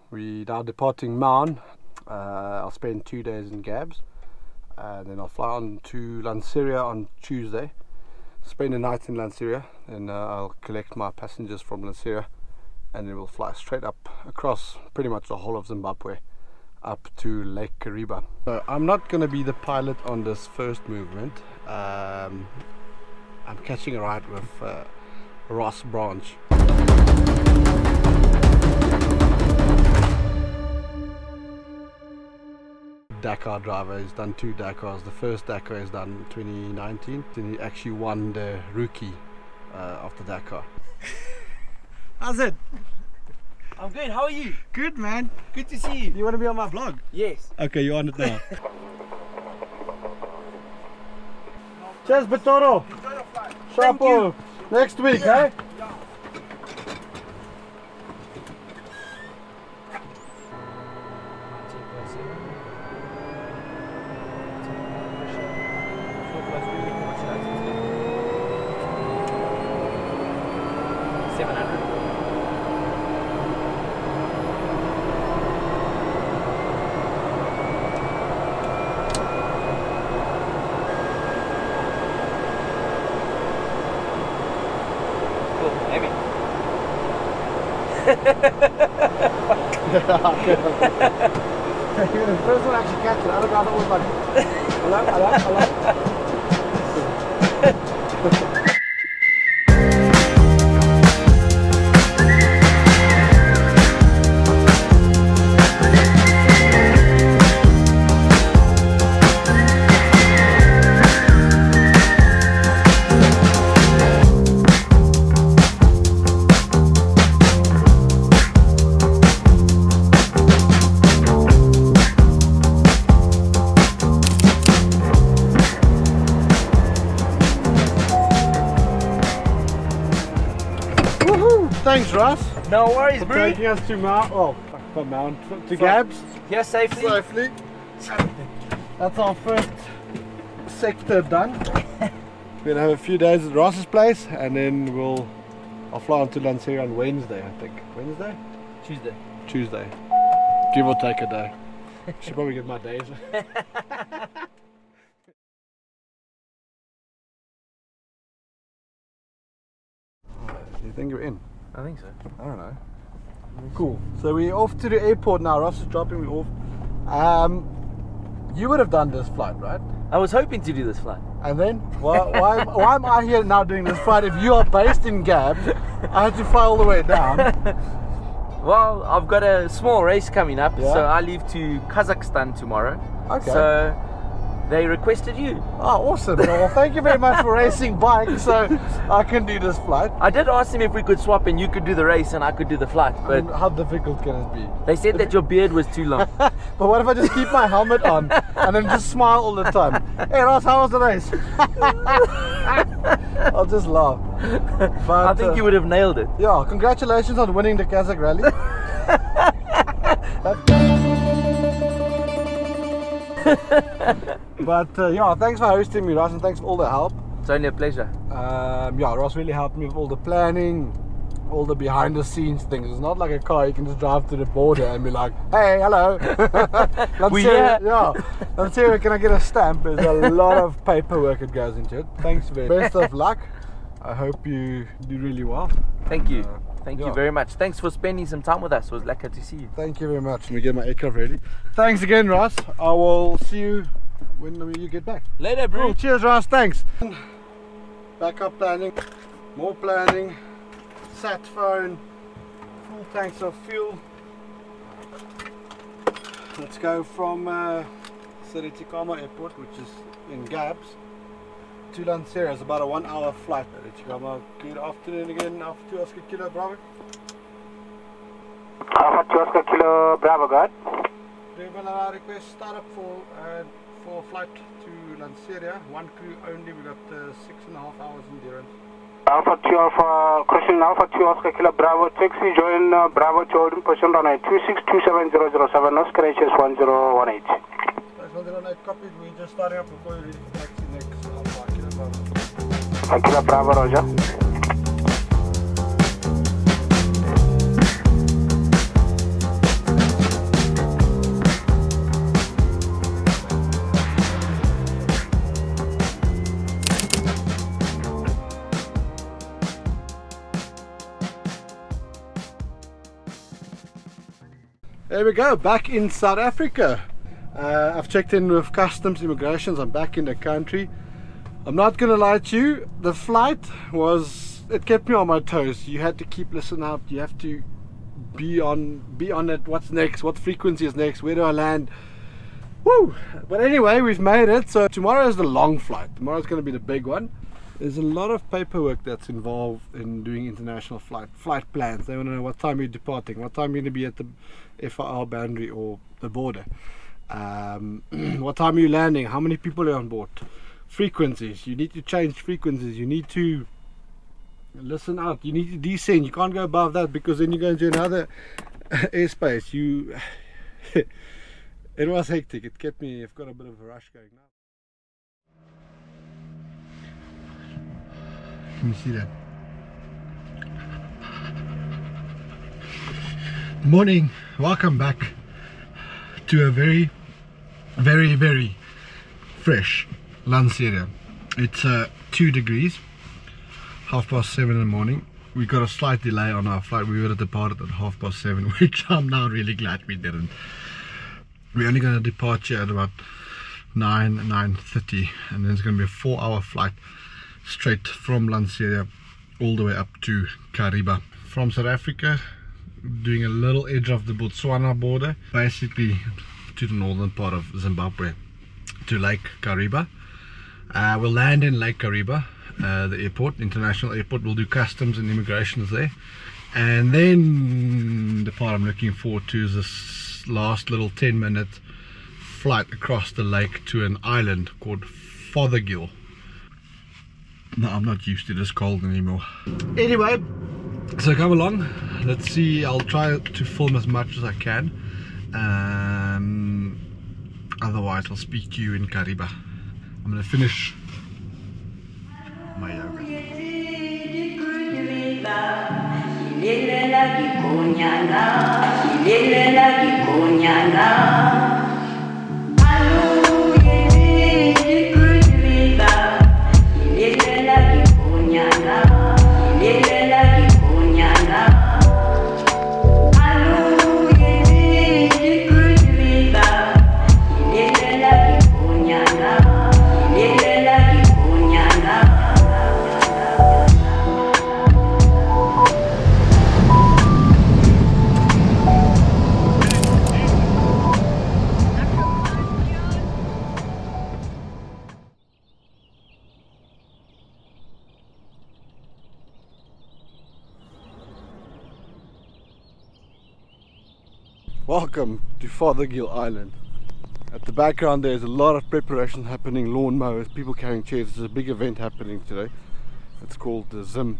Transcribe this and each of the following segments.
We are departing Maun. I'll spend 2 days in Gabs, and then I'll fly on to Lanseria on Tuesday, spend a night in Lanseria, and I'll collect my passengers from Lanseria, and then we'll fly straight up across pretty much the whole of Zimbabwe up to Lake Kariba. So I'm not going to be the pilot on this first movement. I'm catching a ride with Ross Branch. Dakar driver. He's done 2 Dakars. The first Dakar is done in 2019. Then he actually won the rookie of the Dakar. How's it? I'm good, how are you? Good, man. Good to see you. You want to be on my vlog? Yes. Okay, you're on it now. Cheers, Betoro. Chapo. Next week, eh? You're the first one to actually catch it. Other guys always like, hello. Thanks, Ross. No worries, bro. Taking us to to Gabs. Here safely. Safely. That's our first sector done. We're gonna have a few days at Ross's place, and then I'll fly on to Lanseria on Wednesday, I think. Wednesday? Tuesday. Tuesday. Give or take a day. Should probably get my days. Do you think you're in? I think so. I don't know. Cool. So we're off to the airport now. Ross is dropping me off. You would have done this flight, right? I was hoping to do this flight. And then why am I here now doing this flight if you are based in Gabs? I had to fly all the way down. Well, I've got a small race coming up, Yeah. so I leave to Kazakhstan tomorrow. Okay. So they requested you. Oh, awesome. Well, thank you very much for racing bikes so I can do this flight. I did ask them if we could swap and you could do the race and I could do the flight, but How difficult can it be? they said that your beard was too long. But what if I just keep my helmet on and then just smile all the time? Hey Ross, how was the race? I'll just laugh. But, I think you would have nailed it. Yeah, congratulations on winning the Kazakh rally. But yeah, thanks for hosting me, Ross, and thanks for all the help. It's only a pleasure. Yeah, Ross really helped me with all the planning, all the behind the scenes things. It's not like a car you can just drive to the border and be like, hey, hello. Lanseria, can I get a stamp? There's a lot of paperwork that goes into it. Thanks very much. Best of luck. I hope you do really well. Thank you. Thank you very much. Thanks for spending some time with us. It was lucky to see you. Thank you very much. Let me get my aircraft ready. Thanks again, Ross. I will see you when you get back. Later, bro. Cool. Cheers, Ross. Thanks. Backup planning, more planning, sat phone, full tanks of fuel. Let's go from Tikama Airport, which is in Gabs, to Lanseria. It's about a 1-hour flight. Tikama, good afternoon again. Alpha 2 Oscar Kilo Bravo. Alpha 2 Oscar Kilo Bravo, God. We have a request startup for flight to Lanseria. One crew only. We got 6.5 hours endurance. Alpha 2 Alpha, question Alpha 2 Oscar Kilo Bravo, taxi join Bravo to holding position runway 262707, Oscar HS 1018. That's 108 copied. We're just starting up before you reach the taxi next. Alpha Kilo Bravo. Kilo Bravo, Roger. There we go, back in South Africa. I've checked in with customs immigrations. I'm back in the country. I'm not gonna lie to you, the flight it kept me on my toes. You had to keep listening out, you have to be on it. What's next, what frequency is next, where do I land? Woo! But anyway, we've made it. So tomorrow is the long flight. Tomorrow's going to be the big one. There's a lot of paperwork that's involved in doing international flight plans. They want to know what time you're departing, what time you're going to be at the FIR boundary or the border, what time are you landing, how many people are on board, frequencies. You need to change frequencies, you need to listen out, you need to descend. You can't go above that because then you go into another airspace. It was hectic. It kept me, I've got a bit of a rush going now. Can you see that? Morning, welcome back to a very, very, very fresh Lanseria. It's 2 degrees, 7:30 in the morning. We got a slight delay on our flight. We would have departed at 7:30, which I'm now really glad we didn't. We're only going to depart here at about 9:30, and then it's going to be a 4-hour flight straight from Lanseria all the way up to Kariba. From South Africa, doing a little edge of the Botswana border, basically to the northern part of Zimbabwe, to Lake Kariba. We'll land in Lake Kariba, the airport, international airport. We'll do customs and immigrations there, and then the part I'm looking forward to is this last little 10-minute flight across the lake to an island called Fothergill. No, I'm not used to this cold anymore. Anyway, so come along, let's see. I'll try to film as much as I can, otherwise I'll speak to you in Kariba. I'm gonna finish my yoga. Welcome to Fothergill Island. At the background there's a lot of preparation happening, lawnmowers, people carrying chairs. There's a big event happening today. It's called the Zim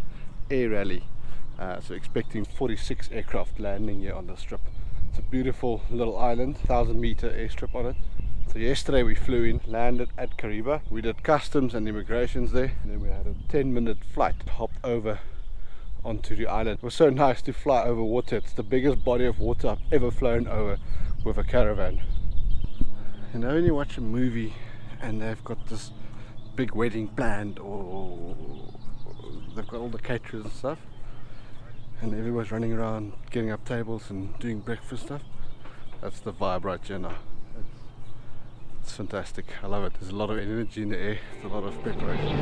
Air Rally. So expecting 46 aircraft landing here on the strip. It's a beautiful little island, 1,000-meter airstrip on it. So yesterday we flew in, landed at Kariba. We did customs and immigrations there, and then we had a 10-minute flight, hopped over onto the island. It was so nice to fly over water. It's the biggest body of water I've ever flown over with a caravan. You know, when you watch a movie and they've got this big wedding planned, or they've got all the caterers and stuff, and everyone's running around getting up tables and doing breakfast stuff, that's the vibe right here now. It's fantastic. I love it. There's a lot of energy in the air. There's a lot of preparation.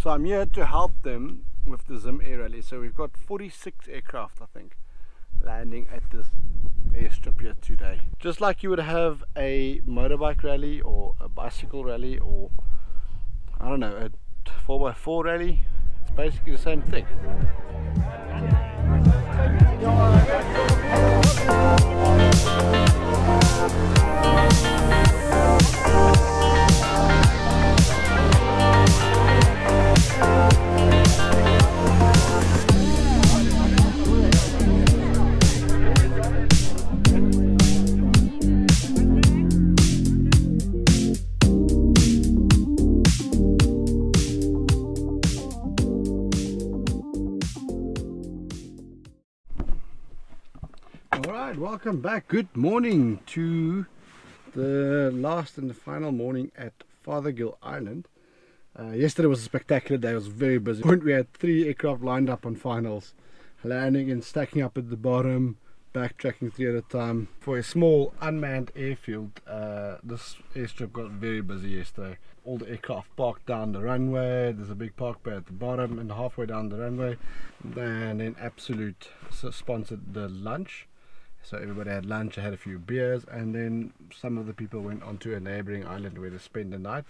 So I'm here to help them with the Zim Air Rally. So we've got 46 aircraft, I think, landing at this airstrip here today. Just like you would have a motorbike rally or a bicycle rally, or I don't know, a 4x4 rally, it's basically the same thing. Alright, welcome back. Good morning to the last and the final morning at Fothergill Island. Yesterday was a spectacular day. It was very busy. We had 3 aircraft lined up on finals, landing and stacking up at the bottom, backtracking 3 at a time. For a small unmanned airfield, this airstrip got very busy yesterday. All the aircraft parked down the runway. There's a big park bay at the bottom and halfway down the runway. And then Absolute sponsored the lunch. So everybody had lunch, I had a few beers, and then some of the people went onto a neighboring island where they spend the night,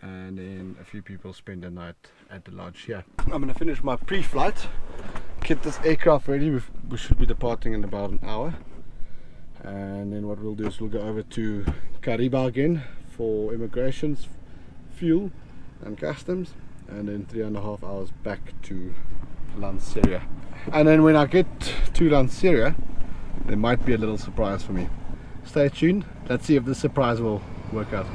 and then a few people spend the night at the lodge here. I'm going to finish my pre-flight, get this aircraft ready. We should be departing in about an hour, and then what we'll do is we'll go over to Kariba again for immigrations, fuel and customs, and then 3.5 hours back to Lanseria. And then when I get to Lanseria, there might be a little surprise for me. Stay tuned, let's see if this surprise will work out.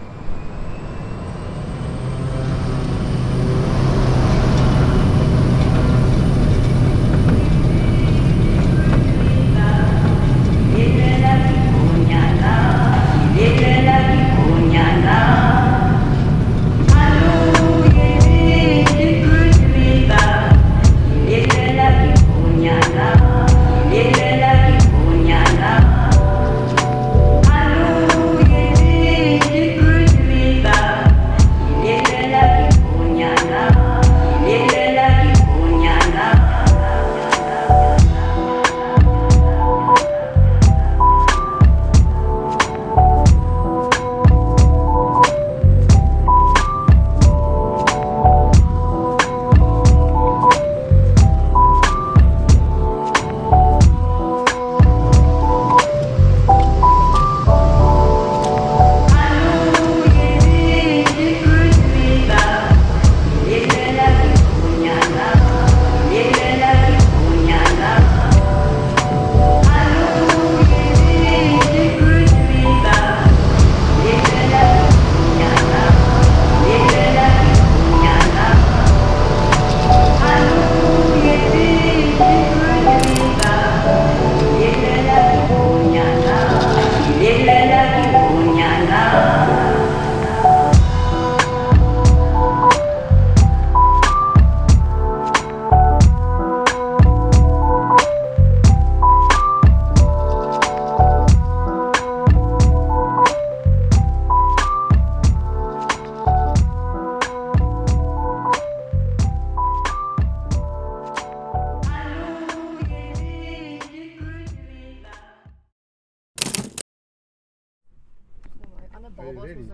Are you ready?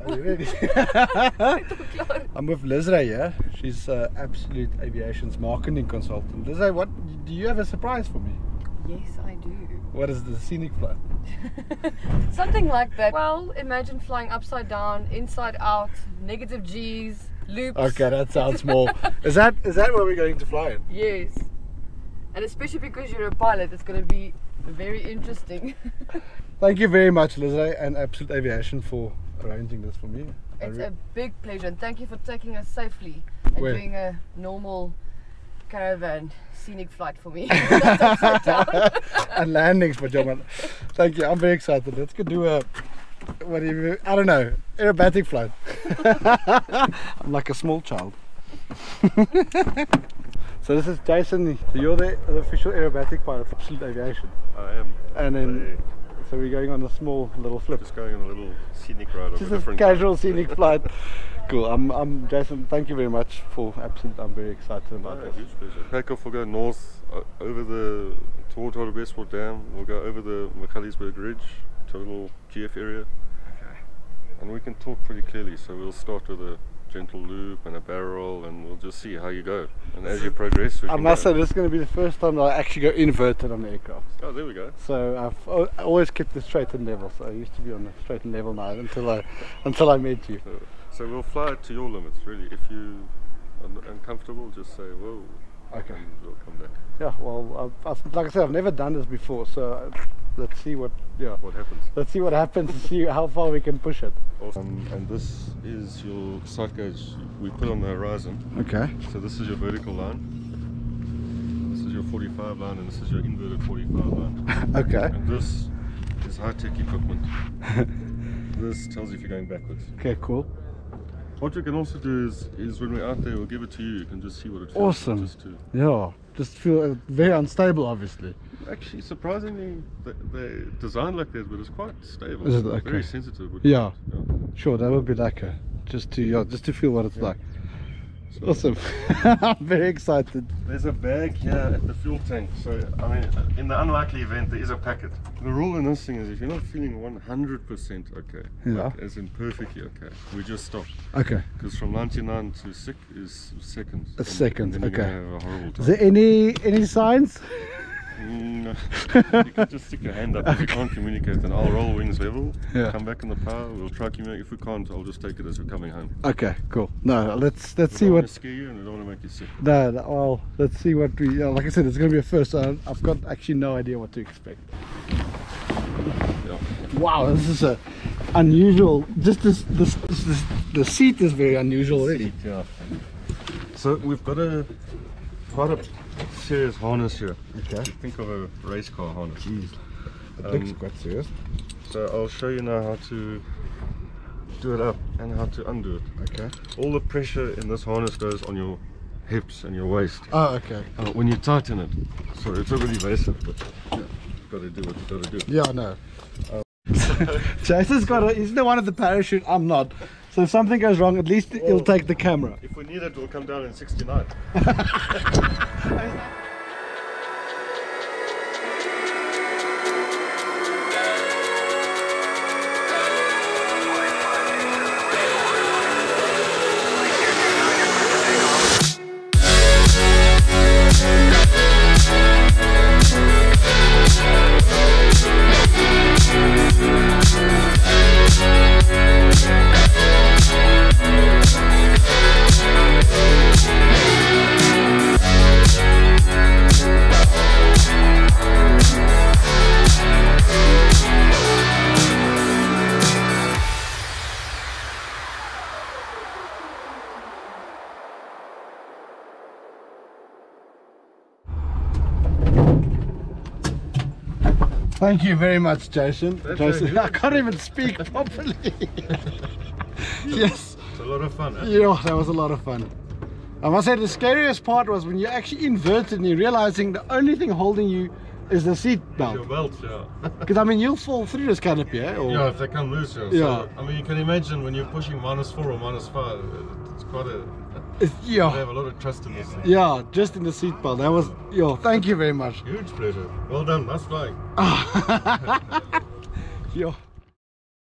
Are you ready? I'm with Lizray here. She's Absolute Aviation's marketing consultant. Lizray, what do you have a surprise for me? Yes, I do. What is the scenic flight? Something like that. Well, imagine flying upside down, inside out, negative G's, loops. Okay, that sounds more. Is that where we're going to fly in? Yes. And especially because you're a pilot, it's going to be very interesting. Thank you very much, Lizray and Absolute Aviation, for arranging this for me. It's a big pleasure, and thank you for taking us safely and doing a normal caravan scenic flight for me. That's upside down. And landings for John. Thank you. I'm very excited. Let's go do a I don't know, aerobatic flight. I'm like a small child. So this is Jason. So you're the official aerobatic pilot for Absolute Aviation. I am. And then so we're going on a small little flip. Just going on a little scenic ride. Just a casual scenic flight. Cool. I'm Jason. Thank you very much for Absolute. I'm very excited about this. Huge pleasure. Take off. We'll go north over toward Hartbeespoort Dam. We'll go over the Michalisburg Ridge to a little GF area. Okay. And we can talk pretty clearly. So we'll start with a gentle loop and a barrel, and we'll just see how you go. And as you progress, I must say this is going to be the first time that I actually go inverted on the aircraft. Oh, there we go. So I always kept the straight and level. So I used to be on the straight and level now until I met you. So we'll fly it to your limits, really. If you are uncomfortable, just say whoa. Okay. And we'll come back. Yeah. Well, like I said, I've never done this before, so let's see what happens. Let's see what happens and see how far we can push it. Awesome. And this is your sight gauge we put on the horizon. Okay. So this is your vertical line. This is your 45 line, and this is your inverted 45 line. Okay. And this is high-tech equipment. This tells you if you're going backwards. Okay, cool. What you can also do is when we're out there, we'll give it to you. You can just see what it feels Awesome. like. Just to, Yeah, just feel very unstable, obviously. actually, surprisingly, they're designed like that, but it's quite stable. Is it? It's Okay. very sensitive. Which Yeah. yeah. Sure, that would be like a just to feel what it's like. So Awesome. I'm very excited. there's a bag here at the fuel tank. So, I mean, in the unlikely event, there is a packet. The rule in this thing is if you're not feeling 100% okay, Yeah. like as in perfectly okay, we just stop. Okay. Because from 99 to sick is seconds. A second, And then you're okay. gonna have a horrible Is time. there any signs? No. You can just stick your hand up if you can't communicate, and I'll roll wings level, Yeah. come back in the power, we'll try communicate. If we can't, I'll just take it as we're coming home. Okay, cool. No, let's We see don't what. want to scare you, and we don't want to make you sick. No, well, let's see what we. Like I said, it's going to be a first. So I've got actually no idea what to expect. Yeah. Wow, this is a unusual. Just the seat is very unusual already. Yeah. So we've got quite a serious harness here. Okay. You think of a race car harness. Jeez, that looks quite serious. So I'll show you now how to do it up and how to undo it. Okay. All the pressure in this harness goes on your hips and your waist. Oh, okay. When you tighten it, so it's a bit evasive, but you've got to do what you've got to do. Yeah, I know. Jason's he's the one at the parachute. I'm not. So if something goes wrong, at least he'll take the camera. If we need it, we'll come down in 69. Thank you very much, Jason. That's Jason, very good. I can't even speak properly. Yes. It's a lot of fun, eh? Yeah, that was a lot of fun. I must say the scariest part was when you're actually inverted and you're realizing the only thing holding you is the seat Your belt. belt, yeah. Because I mean, you'll fall through this canopy, eh? Or, Yeah, if they come loose, yeah. Yeah. So, I mean, you can imagine when you're pushing -4 or -5, it's quite a... They yeah, have a lot of trust in this thing. yeah, just in the seat belt. That was, yeah, thank you very much. Huge pleasure. Well done, nice flying. Yeah.